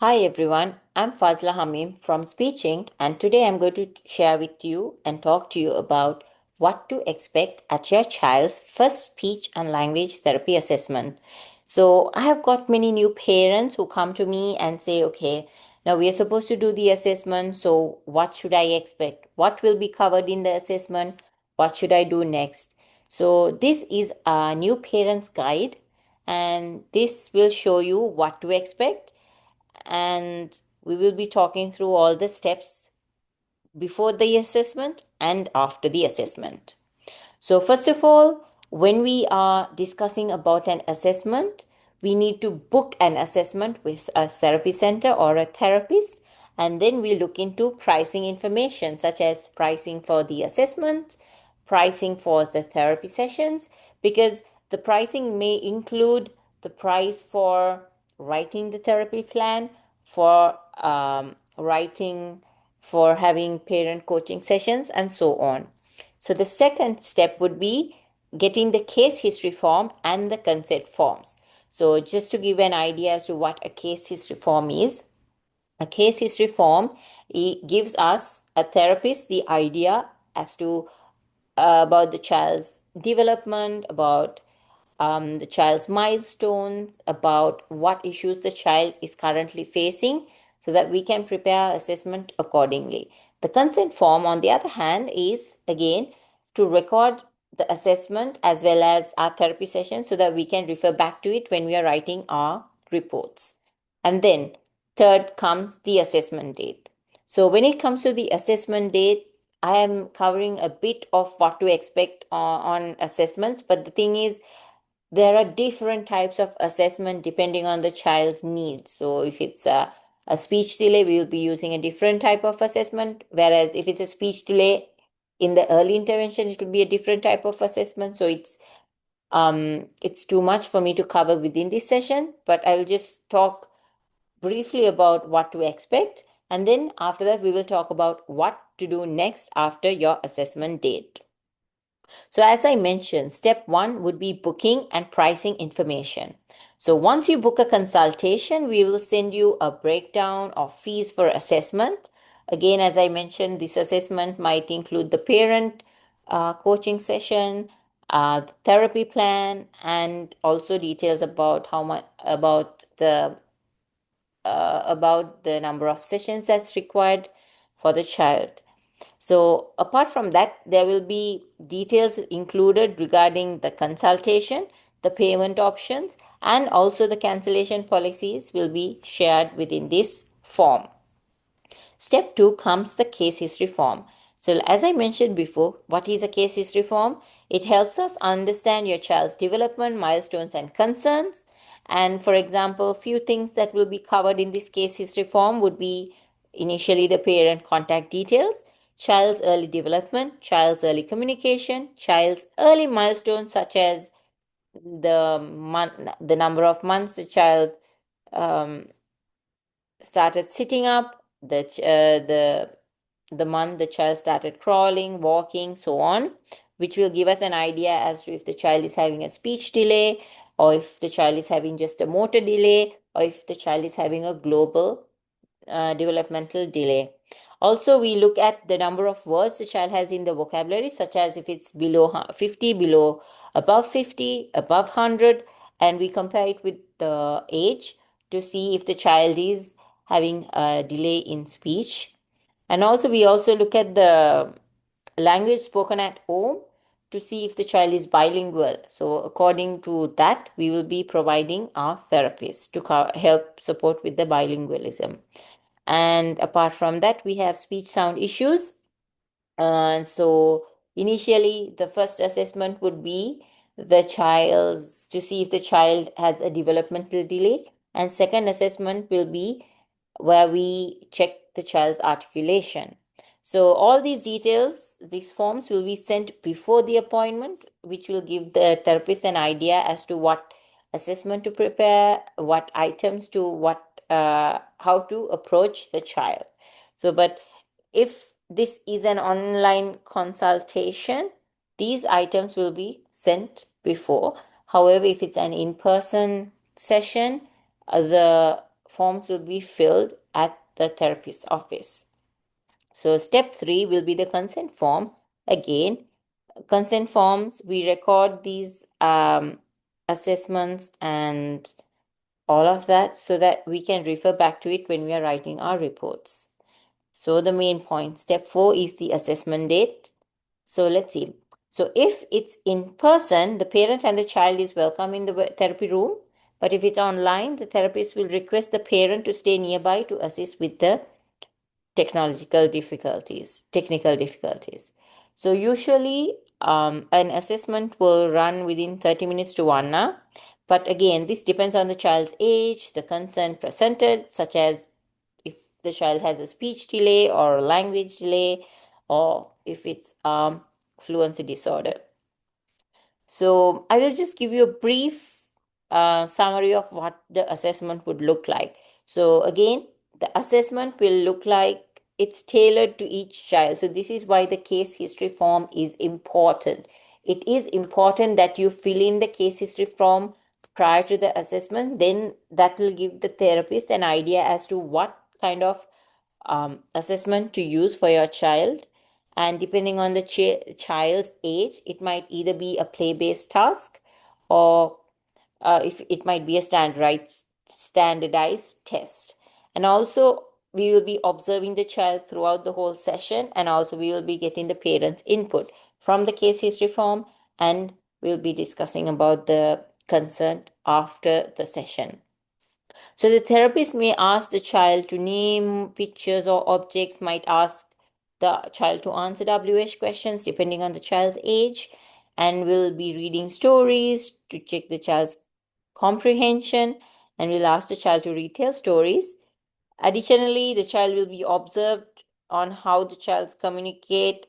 Hi everyone, I'm Fazla Hamim from Speeching, and today I'm going to share with you and talk to you about what to expect at your child's first speech and language therapy assessment. So, I have got many new parents who come to me and say, okay, now we are supposed to do the assessment, so what should I expect? What will be covered in the assessment? What should I do next? So, this is a new parents guide, and this will show you what to expect, and we will be talking through all the steps before the assessment and after the assessment. So, first of all, when we are discussing about an assessment, we need to book an assessment with a therapy center or a therapist, and then we look into pricing information such as pricing for the assessment, pricing for the therapy sessions, because the pricing may include the price for writing the therapy plan, for writing, for having parent coaching sessions, and so on. So the second step would be getting the case history form and the consent forms. So just to give an idea as to what a case history form is, a case history form, it gives us a therapist the idea as to about the child's development, about the child's milestones, about what issues the child is currently facing, so that we can prepare assessment accordingly. The consent form, on the other hand, is again to record the assessment as well as our therapy session so that we can refer back to it when we are writing our reports. And then, third comes the assessment date. So, when it comes to the assessment date, I am covering a bit of what to expect on assessments, but the thing is, there are different types of assessment depending on the child's needs. So if it's a speech delay, we will be using a different type of assessment. Whereas if it's a speech delay in the early intervention, it will be a different type of assessment. So it's too much for me to cover within this session, but I'll just talk briefly about what to expect. And then after that, we will talk about what to do next after your assessment date. So, as I mentioned, step one would be booking and pricing information. So, once you book a consultation, we will send you a breakdown of fees for assessment. Again, as I mentioned, this assessment might include the parent coaching session, the therapy plan, and also details about how much about the number of sessions that's required for the child. So, apart from that, there will be details included regarding the consultation, the payment options, and also the cancellation policies will be shared within this form. Step 2 comes the case history form. So, as I mentioned before, what is a case history form? It helps us understand your child's development, milestones, and concerns. And for example, few things that will be covered in this case history form would be initially the parent contact details, child's early development, child's early communication, child's early milestones such as the number of months the child um, started sitting up, the month the child started crawling, walking, so on, which will give us an idea as to if the child is having a speech delay, or if the child is having just a motor delay, or if the child is having a global developmental delay. Also, we look at the number of words the child has in the vocabulary, such as if it's below 50, below, above 50, above 100, and we compare it with the age to see if the child is having a delay in speech. And also, we also look at the language spoken at home to see if the child is bilingual. So, according to that, we will be providing our therapist to help support with the bilingualism. And apart from that, we have speech sound issues. So initially, the first assessment would be the child's to see if the child has a developmental delay, and second assessment will be where we check the child's articulation. So all these details, these forms will be sent before the appointment, which will give the therapist an idea as to what assessment to prepare, what items to how to approach the child. So, but if this is an online consultation, these items will be sent before. However, if it's an in-person session, the forms will be filled at the therapist's office. So step 3 will be the consent form. Again, consent forms, we record these assessments and all of that so that we can refer back to it when we are writing our reports. So the main point, step 4 is the assessment date. So let's see. So if it's in person, the parent and the child is welcome in the therapy room. But if it's online, the therapist will request the parent to stay nearby to assist with the technical difficulties. So usually an assessment will run within 30 minutes to 1 hour. But again, this depends on the child's age, the concern presented, such as if the child has a speech delay or a language delay, or if it's fluency disorder. So I will just give you a brief summary of what the assessment would look like. So again, the assessment will look like it's tailored to each child. So this is why the case history form is important. It is important that you fill in the case history form prior to the assessment. Then that will give the therapist an idea as to what kind of assessment to use for your child. And depending on the child's age, it might either be a play-based task, or if it might be a standardized test. And also we will be observing the child throughout the whole session, and also we will be getting the parents' input from the case history form, and we'll be discussing about the consent after the session. So the therapist may ask the child to name pictures or objects, might ask the child to answer WH questions depending on the child's age, and will be reading stories to check the child's comprehension, and will ask the child to retell stories. Additionally, the child will be observed on how the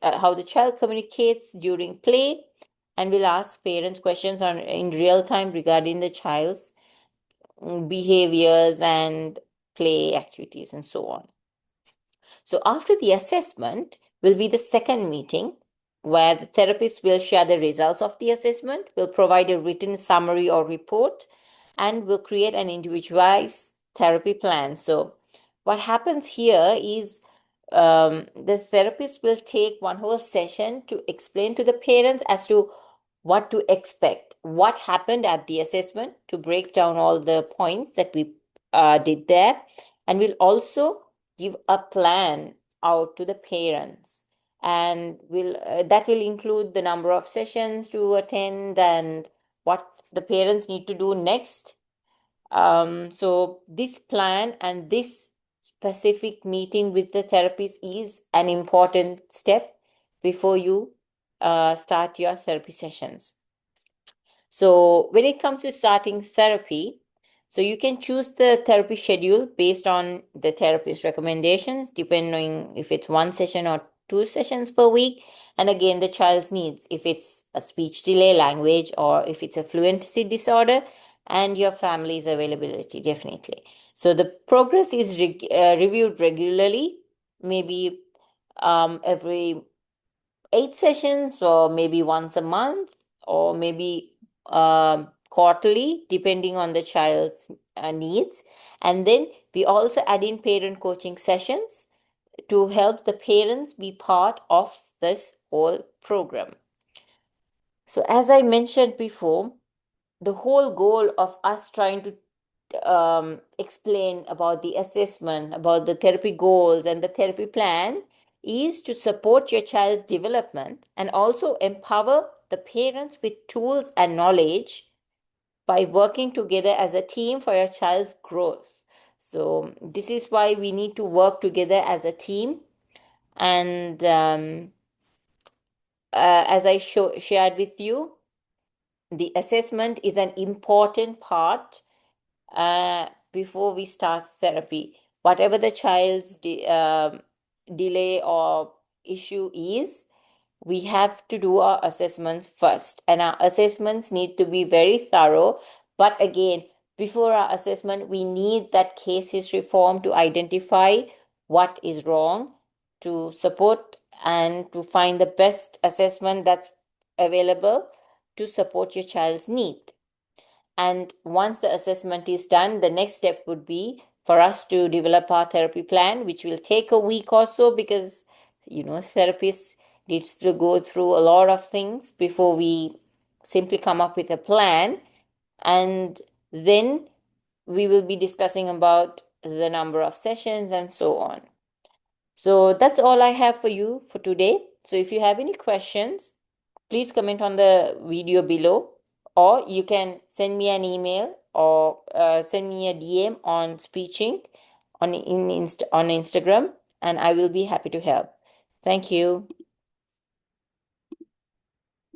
how the child communicates during play, and will ask parents questions in real time regarding the child's behaviors and play activities and so on. So after the assessment will be the second meeting, where the therapist will share the results of the assessment, will provide a written summary or report, and will create an individualized therapy plan. So what happens here is the therapist will take one whole session to explain to the parents as to what to expect, what happened at the assessment, to break down all the points that we did there, and we'll also give a plan out to the parents, and will that will include the number of sessions to attend and what the parents need to do next. So this plan and this specific meeting with the therapist is an important step before you start your therapy sessions. So when it comes to starting therapy, so you can choose the therapy schedule based on the therapist's recommendations, depending if it's 1 session or 2 sessions per week. And again, the child's needs, if it's a speech delay, language, or if it's a fluency disorder, and your family's availability, definitely. So the progress is reviewed regularly, maybe every 8 sessions, or maybe once a month, or maybe quarterly, depending on the child's needs. And then we also add in parent coaching sessions to help the parents be part of this whole program. So as I mentioned before, the whole goal of us trying to explain about the assessment, about the therapy goals and the therapy plan, is to support your child's development and also empower the parents with tools and knowledge by working together as a team for your child's growth. So this is why we need to work together as a team. And as I shared with you, the assessment is an important part before we start therapy. Whatever the child's delay or issue is, we have to do our assessments first, and our assessments need to be very thorough. But again, before our assessment, we need that case history form to identify what is wrong, to support and to find the best assessment that's available to support your child's need. And once the assessment is done, the next step would be for us to develop our therapy plan, which will take a week or so because, therapists needs to go through a lot of things before we simply come up with a plan. And then we will be discussing about the number of sessions and so on. So that's all I have for you for today. So if you have any questions, please comment on the video below, or you can send me an email or send me a DM on Speeching on Instagram, and I will be happy to help. Thank you.